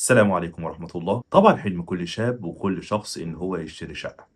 السلام عليكم ورحمة الله. طبعا حلم كل شاب وكل شخص إن هو يشتري شقة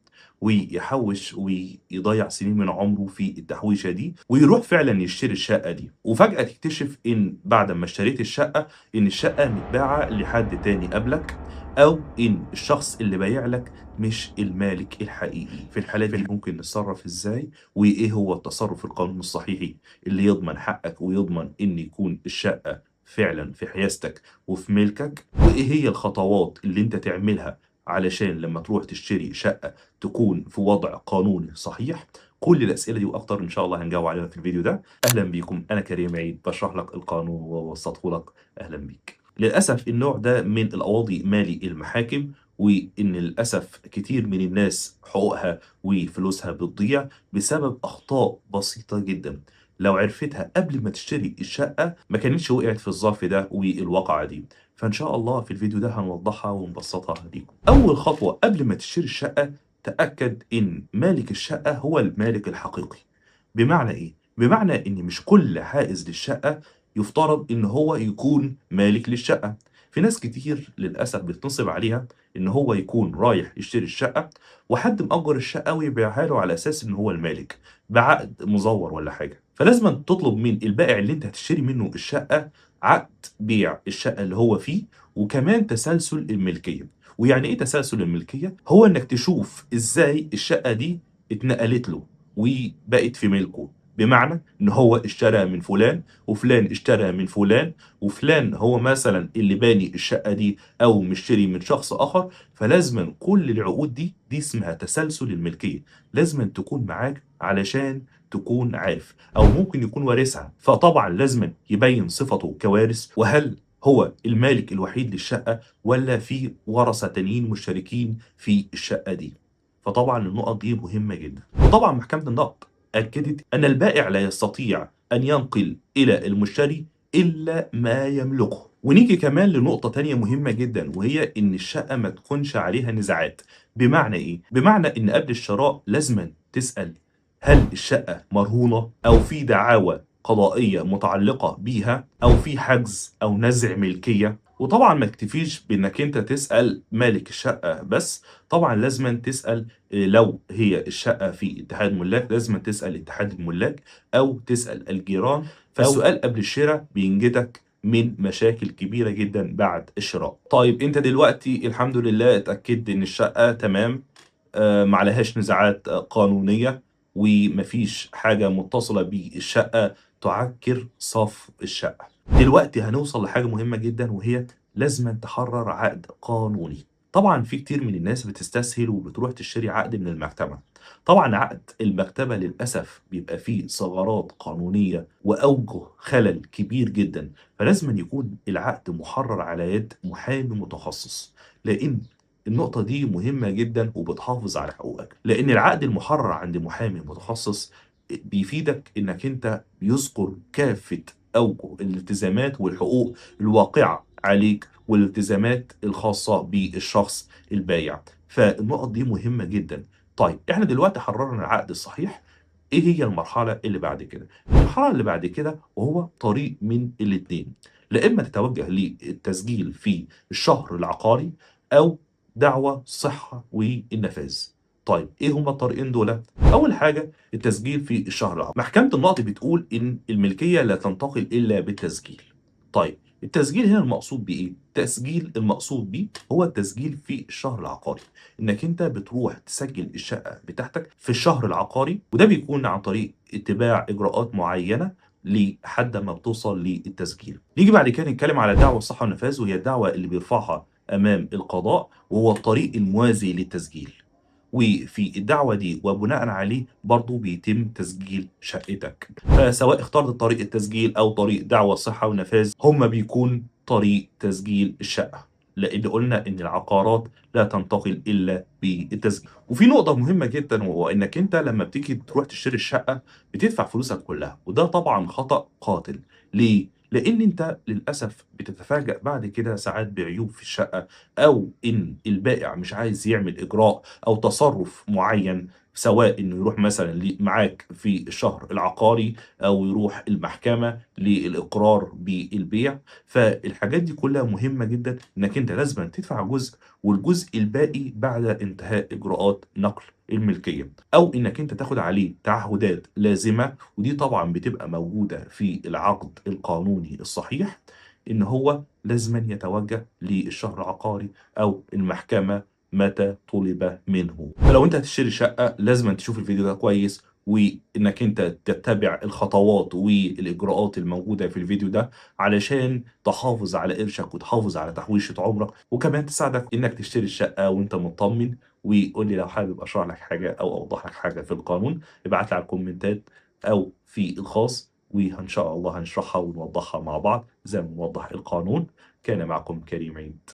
ويحوش ويضيع سنين من عمره في التحويشة دي ويروح فعلا يشتري الشقة دي، وفجأة تكتشف إن بعد ما اشتريت الشقة إن الشقة متباعة لحد تاني قبلك، أو إن الشخص اللي بايع لك مش المالك الحقيقي. في الحالة دي ممكن نتصرف إزاي؟ وإيه هو التصرف القانوني الصحيحي اللي يضمن حقك ويضمن إن يكون الشقة فعلا في حيازتك وفي ملكك؟ وإيه هي الخطوات اللي أنت تعملها علشان لمّا تروح تشتري شقة تكون في وضع قانوني صحيح؟ كل الأسئلة دي وأكتر إن شاء الله هنجاوب عليها في الفيديو ده. أهلًا بيكم، أنا كريم عيد باشرح لك القانون وأبسطه لك. أهلًا بيك. للأسف النوع ده من القواضي مالي المحاكم، وإن للأسف كتير من الناس حقوقها وفلوسها بتضيع بسبب أخطاء بسيطة جدًا. لو عرفتها قبل ما تشتري الشقة ما كانتش وقعت في الظرف ده والواقعة دي. فإن شاء الله في الفيديو ده هنوضحها ونبسطها ليكم. أول خطوة قبل ما تشتري الشقة، تأكد إن مالك الشقة هو المالك الحقيقي. بمعنى إيه؟ بمعنى إن مش كل حائز للشقة يفترض إن هو يكون مالك للشقة. في ناس كتير للأسف بتنصب عليها إن هو يكون رايح يشتري الشقة وحد مأجر الشقة ويبيعها له على أساس إن هو المالك بعقد مزور ولا حاجة. فلازم تطلب من البائع اللي أنت هتشتري منه الشقة عقد بيع الشقة اللي هو فيه، وكمان تسلسل الملكية. ويعني إيه تسلسل الملكية؟ هو إنك تشوف إزاي الشقة دي اتنقلت له وبقت في ملكه. بمعنى إن هو اشترى من فلان وفلان اشترى من فلان وفلان هو مثلا اللي باني الشقة دي أو مشتري من شخص آخر. فلازما كل العقود دي اسمها تسلسل الملكية، لازما تكون معاك علشان تكون عارف، أو ممكن يكون وارثها. فطبعا لازما يبين صفته كوارث، وهل هو المالك الوحيد للشقة ولا في ورثة تانيين مشتركين في الشقة دي. فطبعا النقط دي مهمة جدا. وطبعا محكمة النقد أكدت أن البائع لا يستطيع أن ينقل إلى المشتري إلا ما يملكه. ونيجي كمان لنقطة تانية مهمة جدا، وهي إن الشقة ما تكونش عليها نزاعات. بمعنى إيه؟ بمعنى إن قبل الشراء لازما تسأل هل الشقة مرهونة أو في دعاوى قضائية متعلقة بيها أو في حجز أو نزع ملكية. وطبعا ما تكتفيش بإنك أنت تسأل مالك الشقة بس، طبعا لازما تسأل لو هي الشقة في اتحاد ملاك لازما تسأل اتحاد الملاك أو تسأل الجيران. فالسؤال قبل الشراء بينجدك من مشاكل كبيرة جدا بعد الشراء. طيب أنت دلوقتي الحمد لله اتأكدت إن الشقة تمام، معلهاش نزاعات قانونية ومفيش حاجة متصلة بالشقة تعكر صف الشقة. دلوقتي هنوصل لحاجة مهمة جدا، وهي لازم تحرر عقد قانوني. طبعا في كتير من الناس بتستسهل وبتروح تشتري عقد من المكتبة. طبعا عقد المكتبة للأسف بيبقى فيه ثغرات قانونية وأوجه خلل كبير جدا. فلازم يكون العقد محرر على يد محامي متخصص، لأن النقطة دي مهمة جدًا وبتحافظ على حقوقك. لإن العقد المحرّر عند محامي متخصص بيفيدك إنك أنت بيذكر كافة أوجه الالتزامات والحقوق الواقعة عليك والالتزامات الخاصة بالشخص البايع. فالنقط دي مهمة جدًا. طيب إحنا دلوقتي حرّرنا العقد الصحيح، إيه هي المرحلة اللي بعد كده؟ المرحلة اللي بعد كده وهو طريق من الاتنين، لا إما تتوجه للتسجيل في الشهر العقاري أو دعوى صحة والنفاذ. طيب إيه هما الطريقين دول؟ أول حاجة التسجيل في الشهر العقاري. محكمة النقض بتقول إن الملكية لا تنتقل إلا بالتسجيل. طيب التسجيل هنا المقصود بيه إيه؟ التسجيل المقصود بيه هو التسجيل في الشهر العقاري، إنك أنت بتروح تسجل الشقة بتاعتك في الشهر العقاري، وده بيكون عن طريق اتباع إجراءات معينة لحد ما بتوصل للتسجيل. نيجي بعد كده نتكلم على دعوى الصحة والنفاذ، وهي الدعوى اللي بيرفعها أمام القضاء، وهو الطريق الموازي للتسجيل. وفي الدعوة دي وبناءً عليه برضه بيتم تسجيل شقتك. فسواء اخترت طريق التسجيل أو طريق دعوى صحة ونفاذ، هما بيكون طريق تسجيل الشقة، لإن قُلنا إن العقارات لا تنتقل إلا بالتسجيل. وفي نقطة مهمة جدًا، وهو إنك أنت لمّا بتيجي تروح تشتري الشقة بتدفع فلوسك كلها، وده طبعًا خطأ قاتل. ليه؟ لإن أنت للأسف بتتفاجأ بعد كده ساعات بعيوب في الشقة، أو إن البائع مش عايز يعمل إجراء أو تصرُّف معيّن، سواء إنه يروح مثلًا معاك في الشهر العقاري أو يروح المحكمة للإقرار بالبيع. فالحاجات دي كلها مهمة جدًا إنك أنت لازمًا تدفع جزء، والجزء الباقي بعد انتهاء إجراءات نقل الملكية، أو إنك أنت تاخد عليه تعهدات لازمة، ودي طبعًا بتبقى موجودة في العقد القانوني الصحيح، إن هو لازمًا يتوجه للشهر العقاري أو المحكمة متى طُلب منه. فلو أنت هتشتري شقة لازمًا تشوف الفيديو ده كويس، وإنك أنت تتبع الخطوات والإجراءات الموجودة في الفيديو ده، علشان تحافظ على قرشك وتحافظ على تحويشة عمرك، وكمان تساعدك إنك تشتري الشقة وأنت متطمن. وقُل لي لو حابب أشرح لك حاجة أو أوضح لك حاجة في القانون، ابعت لي على الكومنتات أو في الخاص، وإن شاء الله هنشرحها ونوضحها مع بعض زي ما بنوضح القانون. كان معكم كريم عيد.